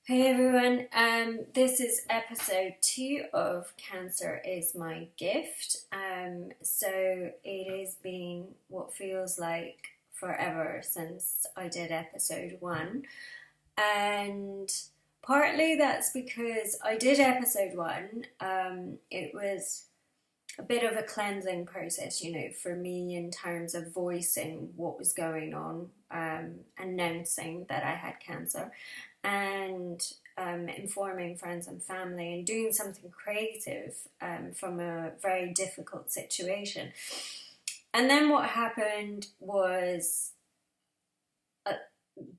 Hey everyone, this is episode 2 of Cancer is My Gift. So it has been what feels like forever since I did episode 1. And partly that's because I did episode 1. It was a bit of a cleansing process, for me in terms of voicing what was going on, announcing that I had cancer, and informing friends and family and doing something creative from a very difficult situation. And then what happened was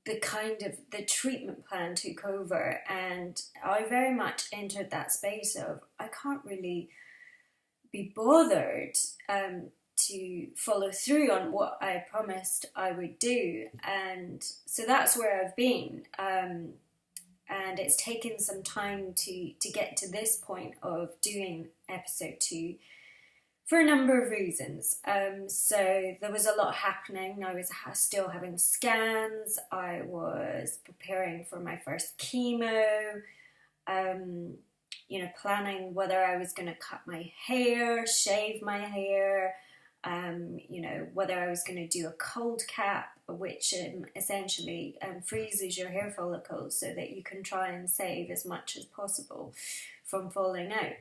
the treatment plan took over, and I very much entered that space of I can't really be bothered to follow through on what I promised I would do. And so that's where I've been. And it's taken some time to get to this point of doing episode 2 for a number of reasons. So there was a lot happening. I was still having scans. I was preparing for my first chemo. Planning whether I was going to cut my hair, shave my hair, whether I was going to do a cold cap, which essentially freezes your hair follicles so that you can try and save as much as possible from falling out.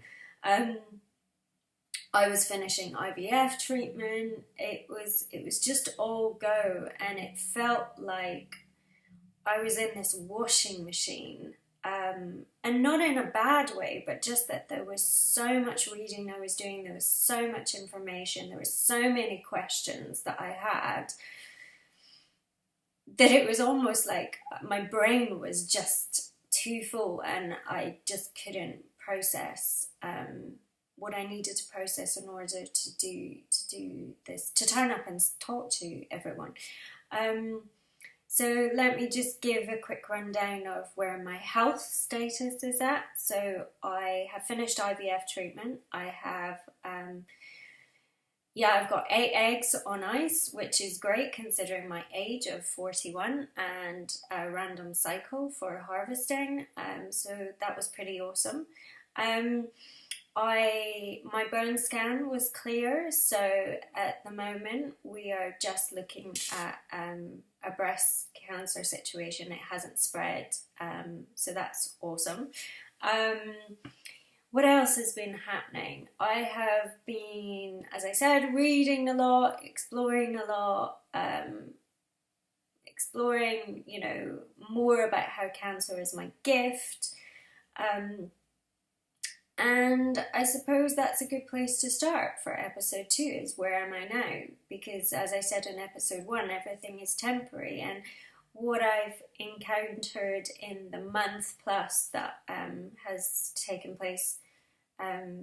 I was finishing IVF treatment. It was just all go, and it felt like I was in this washing machine. And not in a bad way, but just that there was so much reading I was doing, there was so much information, there were so many questions that I had, that it was almost like my brain was just too full and I just couldn't process what I needed to process in order to do this, to turn up and talk to everyone. So let me just give a quick rundown of where my health status is at. So I have finished IVF treatment. I have, I've got 8 eggs on ice, which is great considering my age of 41 and a random cycle for harvesting. So that was pretty awesome. My bone scan was clear, so at the moment we are just looking at a breast cancer situation. It hasn't spread, so that's awesome. What else has been happening? I have been, as I said, reading a lot, exploring a lot, exploring, more about how cancer is my gift. And I suppose that's a good place to start for episode 2, is where am I now? Because as I said in episode 1, everything is temporary, and what I've encountered in the month plus that has taken place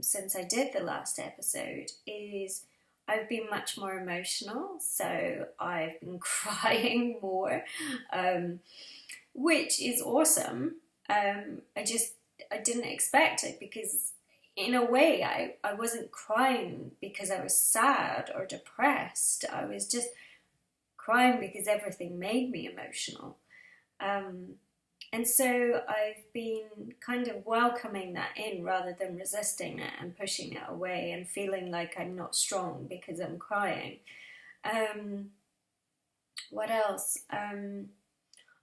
since I did the last episode is I've been much more emotional, so I've been crying more, which is awesome. I didn't expect it, because in a way I wasn't crying because I was sad or depressed. I was just crying because everything made me emotional. And so I've been kind of welcoming that in rather than resisting it and pushing it away and feeling like I'm not strong because I'm crying. What else?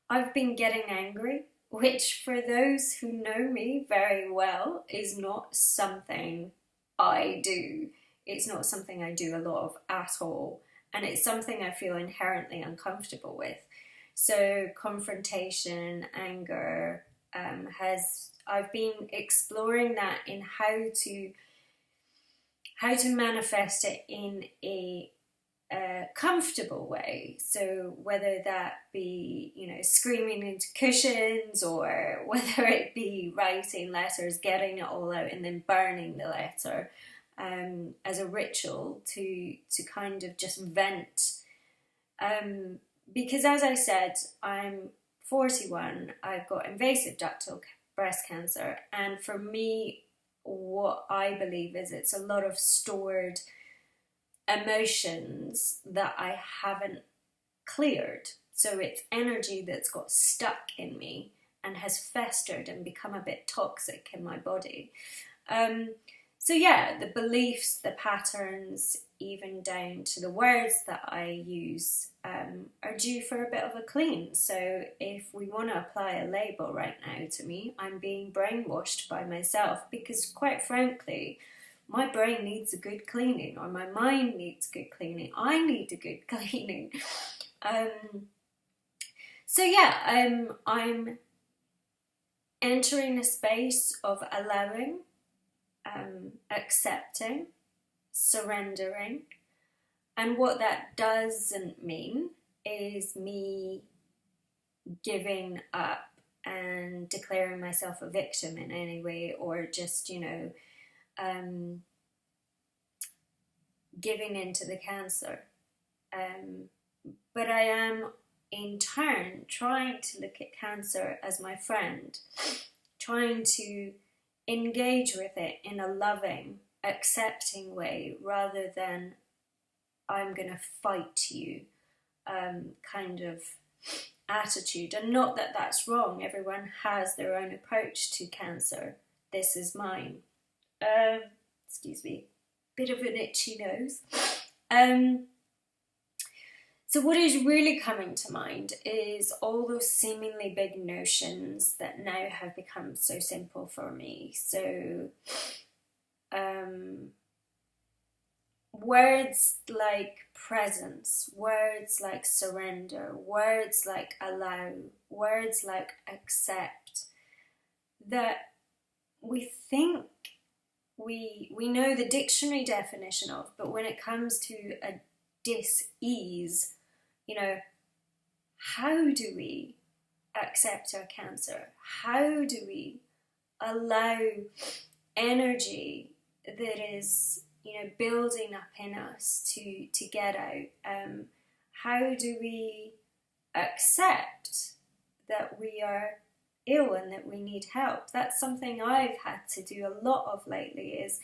I've been getting angry, which for those who know me very well is not something I do. It's not something I do a lot of at all, and it's something I feel inherently uncomfortable with. So confrontation, anger, I've been exploring that in how to manifest it in a comfortable way. So whether that be, screaming into cushions, or whether it be writing letters, getting it all out and then burning the letter as a ritual to kind of just vent. Because as I said, I'm 41, I've got invasive ductal breast cancer, and for me, what I believe is it's a lot of stored emotions that I haven't cleared. So it's energy that's got stuck in me, and has festered and become a bit toxic in my body. So yeah, the beliefs, the patterns, even down to the words that I use are due for a bit of a clean. So if we want to apply a label right now to me, I'm being brainwashed by myself, because quite frankly, my brain needs a good cleaning, or my mind needs good cleaning. I need a good cleaning. So yeah, I'm entering a space of allowing, accepting, surrendering. And what that doesn't mean is me giving up and declaring myself a victim in any way, or just, giving into the cancer. But I am, in turn, trying to look at cancer as my friend, trying to engage with it in a loving, accepting way, rather than I'm going to fight you kind of attitude. And not that that's wrong. Everyone has their own approach to cancer. This is mine. Excuse me. Bit of an itchy nose. So what is really coming to mind is all those seemingly big notions that now have become so simple for me. So words like presence, words like surrender, words like allow, words like accept, that we think we know the dictionary definition of, but when it comes to a dis-ease, how do we accept our cancer? How do we allow energy that is, building up in us to get out? How do we accept that we are ill and that we need help? That's something I've had to do a lot of lately. Is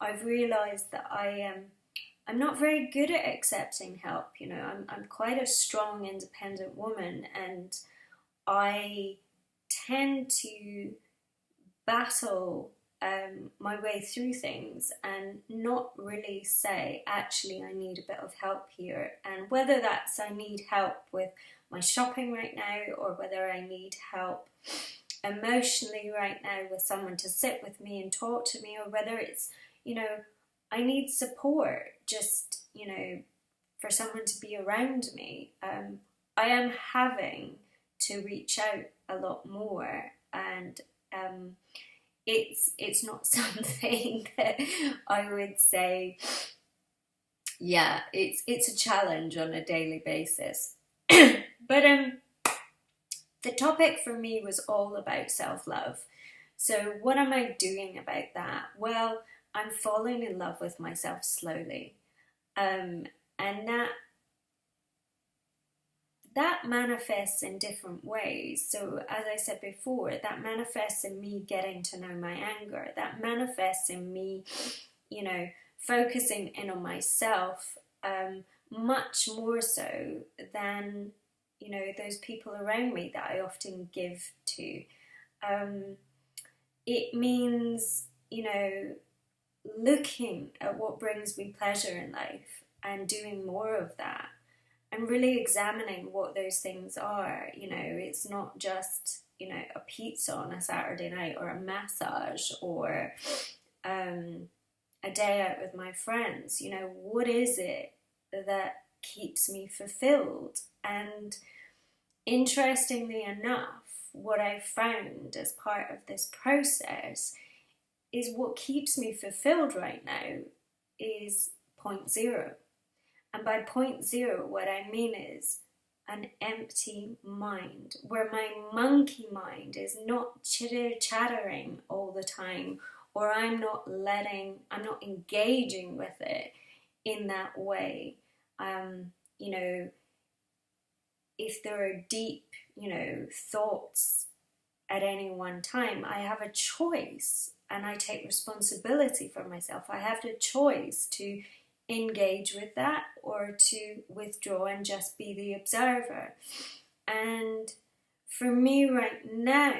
I've realised that I'm not very good at accepting help. I'm quite a strong, independent woman, and I tend to battle my way through things and not really say, actually, I need a bit of help here. And whether that's I need help with my shopping right now, or whether I need help emotionally right now with someone to sit with me and talk to me, or whether it's, I need support, just, for someone to be around me. I am having to reach out a lot more, and it's not something that I would say, yeah, it's a challenge on a daily basis. But the topic for me was all about self-love. So what am I doing about that? Well, I'm falling in love with myself slowly. And that manifests in different ways. So as I said before, that manifests in me getting to know my anger. That manifests in me, focusing in on myself much more so than, those people around me that I often give to. It means, looking at what brings me pleasure in life and doing more of that, and really examining what those things are. It's not just, a pizza on a Saturday night, or a massage, or a day out with my friends. What is it that keeps me fulfilled? And interestingly enough, what I've found as part of this process is what keeps me fulfilled right now is 0.0. And by 0.0, what I mean is an empty mind, where my monkey mind is not chitter-chattering all the time, or I'm not engaging with it in that way. If there are deep, thoughts at any one time, I have a choice, and I take responsibility for myself. I have the choice to engage with that, or to withdraw and just be the observer. And for me right now,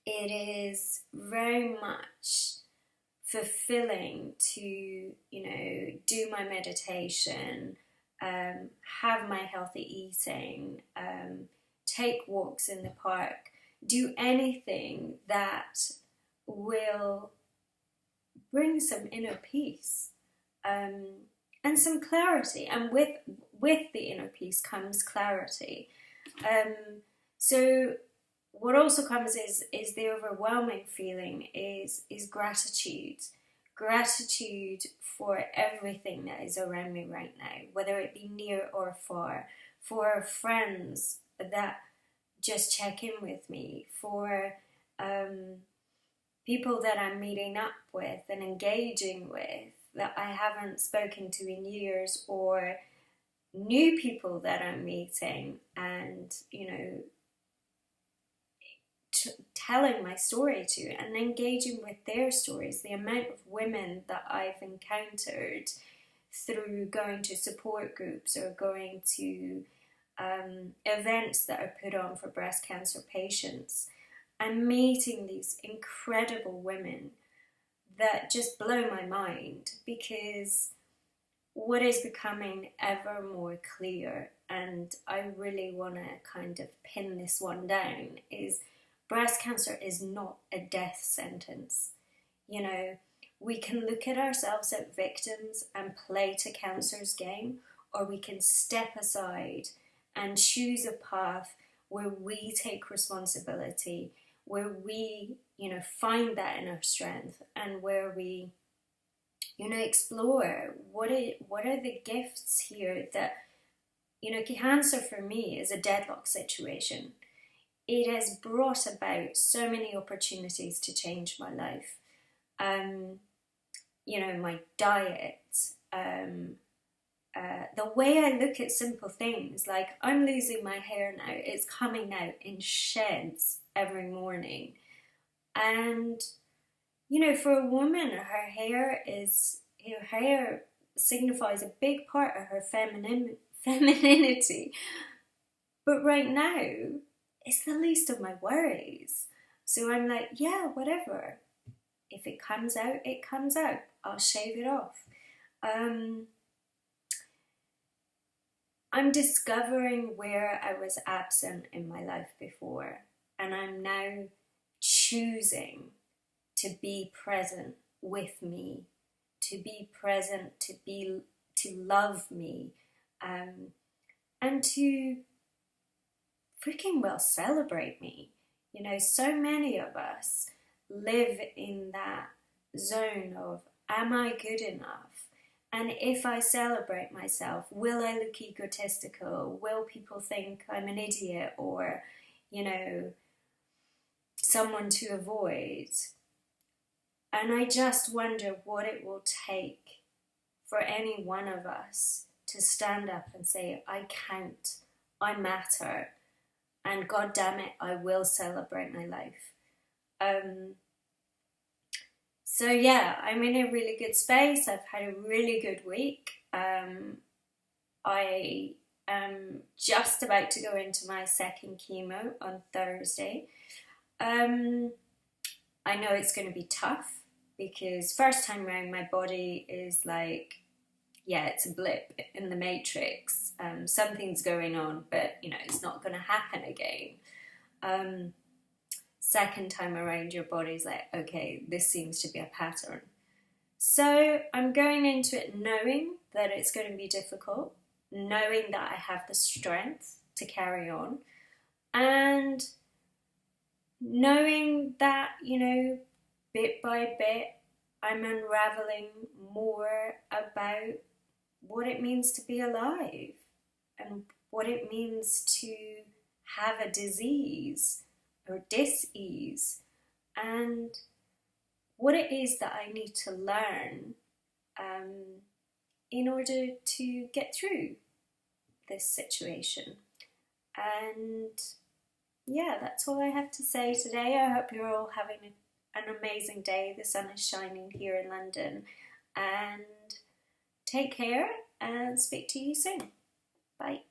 it is very much fulfilling to, do my meditation, have my healthy eating, take walks in the park, do anything that will bring some inner peace, and some clarity. And with the inner peace comes clarity. So what also comes is the overwhelming feeling is gratitude. Gratitude for everything that is around me right now, whether it be near or far, for friends that just check in with me, for people that I'm meeting up with and engaging with that I haven't spoken to in years, or new people that I'm meeting and, telling my story to and engaging with their stories. The amount of women that I've encountered through going to support groups or going to events that are put on for breast cancer patients, and meeting these incredible women that just blow my mind, because what is becoming ever more clear, and I really want to kind of pin this one down, is breast cancer is not a death sentence. We can look at ourselves as victims and play to cancer's game, or we can step aside and choose a path where we take responsibility, where we, find that inner strength, and where we, explore what are the gifts here that, cancer for me is a deadlock situation. It has brought about so many opportunities to change my life. My diet, the way I look at simple things, like I'm losing my hair now, it's coming out in sheds every morning. And, for a woman, her hair signifies a big part of her femininity. But right now, it's the least of my worries. So I'm like, yeah, whatever. If it comes out, it comes out. I'll shave it off. I'm discovering where I was absent in my life before, and I'm now choosing to be present with me, to be present, to love me, and to freaking well celebrate me. So many of us live in that zone of, am I good enough? And if I celebrate myself, will I look egotistical? Will people think I'm an idiot or, someone to avoid? And I just wonder what it will take for any one of us to stand up and say, I count, I matter, and God damn it, I will celebrate my life. So yeah, I'm in a really good space. I've had a really good week. I am just about to go into my second chemo on Thursday. I know it's going to be tough, because first time around my body is like, yeah, it's a blip in the matrix. Something's going on, but it's not going to happen again. Second time around, your body's like, okay, this seems to be a pattern. So I'm going into it knowing that it's going to be difficult, knowing that I have the strength to carry on, and knowing that, bit by bit, I'm unraveling more about what it means to be alive and what it means to have a disease or dis-ease, and what it is that I need to learn in order to get through this situation. And yeah, that's all I have to say today. I hope you're all having an amazing day. The sun is shining here in London, and take care and speak to you soon. Bye.